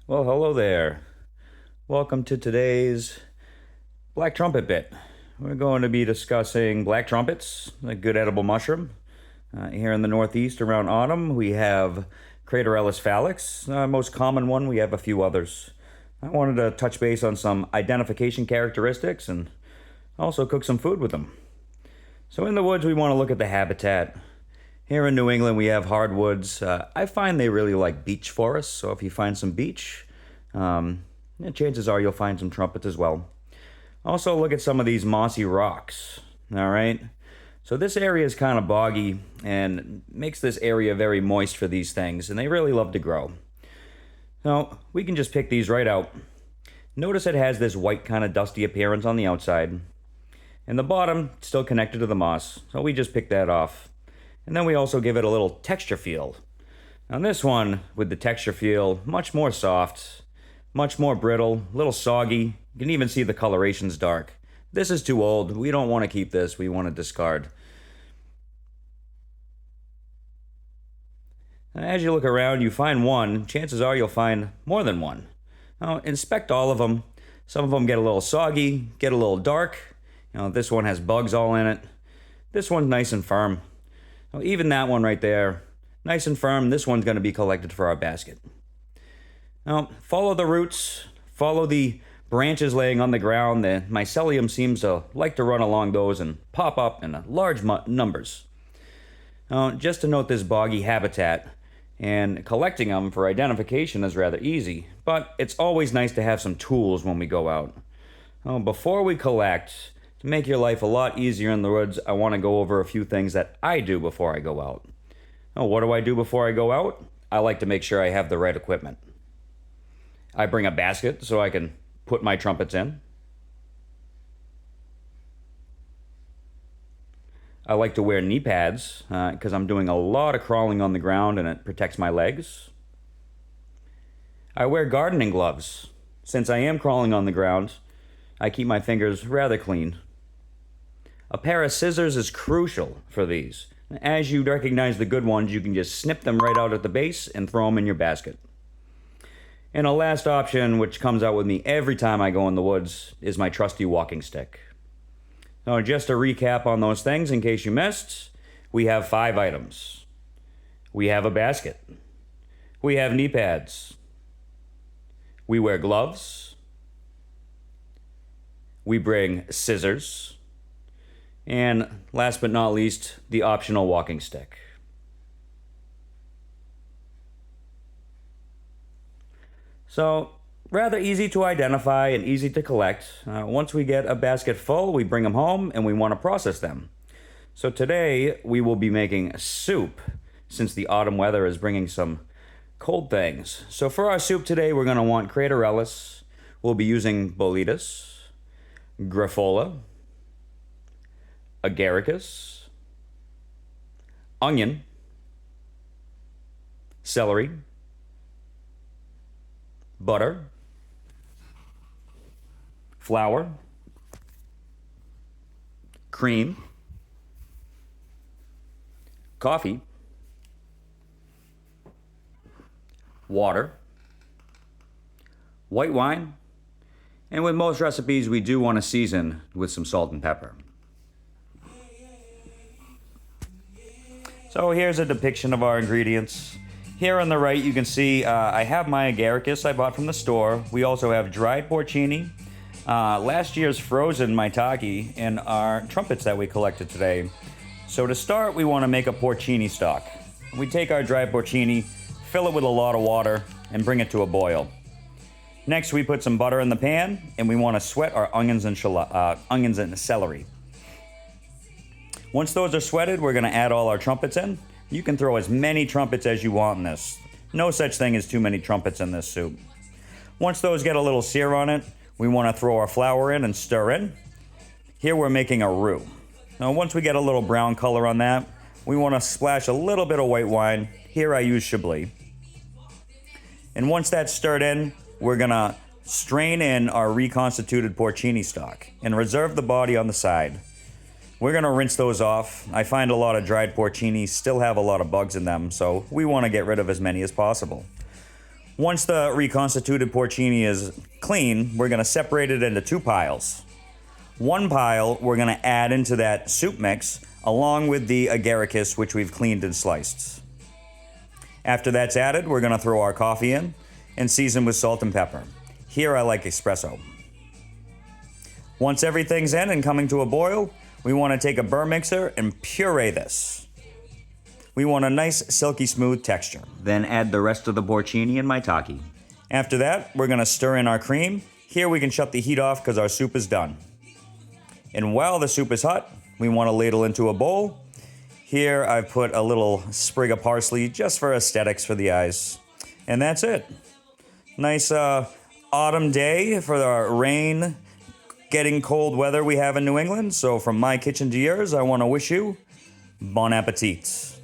Well, hello there. Welcome to today's Black Trumpet bit. We're going to be discussing black trumpets, a good edible mushroom. Here in the Northeast around autumn, we have Craterellus phalanx, most common one. We have a few others. I wanted to touch base on some identification characteristics and also cook some food with them. So in the woods, we want to look at the habitat. Here in New England, we have hardwoods. I find they really like beech forests, so if you find some beech, chances are you'll find some trumpets as well. Also, look at some of these mossy rocks, all right? So this area is kind of boggy and makes this area very moist for these things, and they really love to grow. Now, we can just pick these right out. Notice it has this white kind of dusty appearance on the outside. And the bottom, still connected to the moss, so we just pick that off. And then we also give it a little texture feel. Now this one, with the texture feel, much more soft, much more brittle, a little soggy. You can even see the coloration's dark. This is too old. We don't want to keep this. We want to discard. And as you look around, you find one. Chances are you'll find more than one. Now, inspect all of them. Some of them get a little soggy, get a little dark. This one has bugs all in it. This one's nice and firm. Now, even that one right there, nice and firm. This one's going to be collected for our basket. Now, follow the roots, follow the branches laying on the ground. The mycelium seems to like to run along those and pop up in large numbers. Now, just to note this boggy habitat, and collecting them for identification is rather easy, but it's always nice to have some tools when we go out. Now, before we collect, to make your life a lot easier in the woods, I want to go over a few things that I do before I go out. Now, what do I do before I go out? I like to make sure I have the right equipment. I bring a basket so I can put my trumpets in. I like to wear knee pads because I'm doing a lot of crawling on the ground and it protects my legs. I wear gardening gloves. Since I am crawling on the ground, I keep my fingers rather clean. A pair of scissors is crucial for these. As you recognize the good ones, you can just snip them right out at the base and throw them in your basket. And a last option, which comes out with me every time I go in the woods, is my trusty walking stick. Now, just to recap on those things in case you missed, we have 5 items. We have a basket. We have knee pads. We wear gloves. We bring scissors. And last but not least, the optional walking stick. So, rather easy to identify and easy to collect. Once we get a basket full, we bring them home and we want to process them. So today, we will be making soup, since the autumn weather is bringing some cold things. So for our soup today, we're going to want Craterellus. We'll be using Boletus, Grifola, Agaricus, onion, celery, butter, flour, cream, coffee, water, white wine, and with most recipes, we do want to season with some salt and pepper. So here's a depiction of our ingredients. Here on the right, you can see I have my agaricus I bought from the store. We also have dried porcini, last year's frozen maitake, and our trumpets that we collected today. So to start, we want to make a porcini stock. We take our dried porcini, fill it with a lot of water, and bring it to a boil. Next, we put some butter in the pan, and we want to sweat our onions and celery. Once those are sweated, we're going to add all our trumpets in. You can throw as many trumpets as you want in this. No such thing as too many trumpets in this soup. Once those get a little sear on it, we want to throw our flour in and stir in. Here we're making a roux. Now once we get a little brown color on that, we want to splash a little bit of white wine. Here I use Chablis. And once that's stirred in, we're going to strain in our reconstituted porcini stock and reserve the body on the side. We're going to rinse those off. I find a lot of dried porcini still have a lot of bugs in them, so we want to get rid of as many as possible. Once the reconstituted porcini is clean, we're going to separate it into two piles. One pile we're going to add into that soup mix along with the agaricus, which we've cleaned and sliced. After that's added, we're going to throw our coffee in and season with salt and pepper. Here I like espresso. Once everything's in and coming to a boil, we want to take a burr mixer and puree this. We want a nice silky smooth texture. Then add the rest of the porcini and maitake. After that, we're going to stir in our cream. Here we can shut the heat off because our soup is done. And while the soup is hot, we want to ladle into a bowl. Here I've put a little sprig of parsley just for aesthetics for the eyes. And that's it. Nice autumn day for our rain, getting cold weather we have in New England. So from my kitchen to yours, I want to wish you bon appetit.